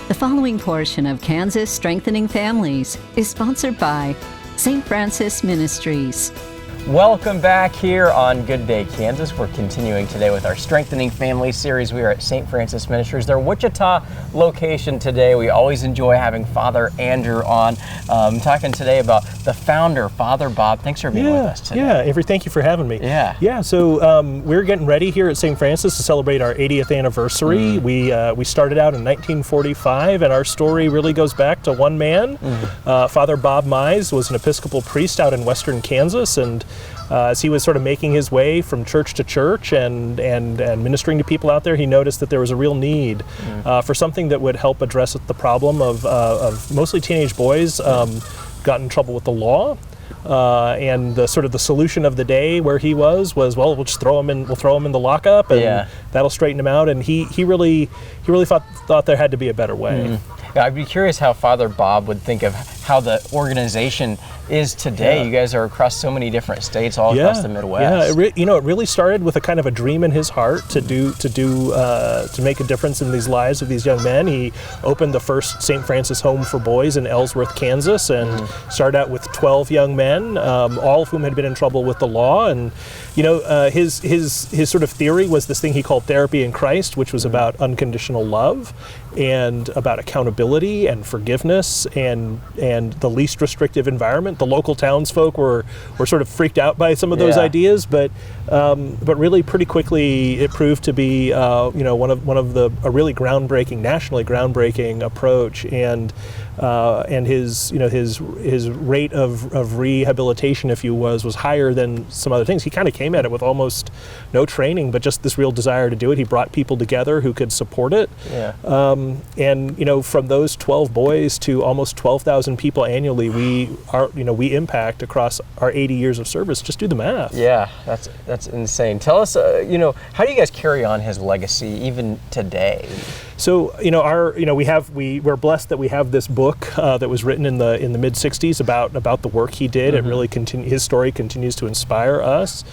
The following portion of Kansas Strengthening Families is sponsored by St. Francis Ministries. Welcome back here on Good Day Kansas. We're continuing today with our Strengthening Families series. We are at St. Francis Ministries, their Wichita location today. We always enjoy having Father Andrew on, talking today about the founder, Father Bob. Thanks for being with us today. Yeah, Avery, thank you for having me. Yeah. So we're getting ready here at St. Francis to celebrate our 80th anniversary. We started out in 1945, and our story really goes back to one man. Father Bob Mize was an Episcopal priest out in western Kansas, and as he was sort of making his way from church to church and ministering to people out there, he noticed that there was a real need for something that would help address the problem of mostly teenage boys got in trouble with the law. And the sort of the solution of the day where he was well, we'll just throw him in the lockup, and that'll straighten him out. And he really thought there had to be a better way. Yeah, I'd be curious how Father Bob would think of how the organization is today. You guys are across so many different states, all across the Midwest. Yeah, it really started with a kind of a dream in his heart to make a difference in these lives of these young men. He opened the first St. Francis Home for Boys in Ellsworth, Kansas, and started out with 12 young men, all of whom had been in trouble with the law. And his sort of theory was this thing he called therapy in Christ, which was about unconditional love and about accountability and forgiveness and the least restrictive environment. The local townsfolk were sort of freaked out by some of those ideas, but really pretty quickly it proved to be a really nationally groundbreaking approach, and his rate of rehabilitation, if you was higher than some other things. He kind of came at it with almost no training, but just this real desire to do it. He brought people together who could support it. From those 12 boys to almost 12,000 people annually, we impact across our 80 years of service. Just do the math. Yeah, that's insane. Tell us, how do you guys carry on his legacy even today? So, we're blessed that we have this book that was written in the mid '60s about the work he did. It really his story continues to inspire us.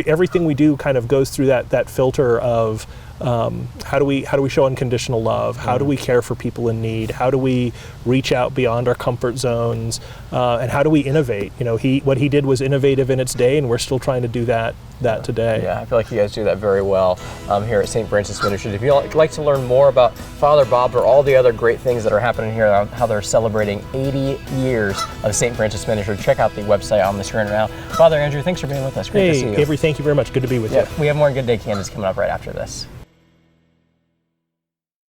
Everything we do kind of goes through that filter of how do we show unconditional love? How do we care for people in need? How do we reach out beyond our comfort zones? And how do we innovate? What he did was innovative in its day, and we're still trying to do that today. Yeah, I feel like you guys do that very well here at St. Francis Ministries. If you'd like to learn more about Father Bob or all the other great things that are happening here, how they're celebrating 80 years of St. Francis Ministry, check out the website on the screen right now. Father Andrew, thanks for being with us. Great to see you. Avery, thank you very much. Good to be with you. We have more Good Day Kansas coming up right after this.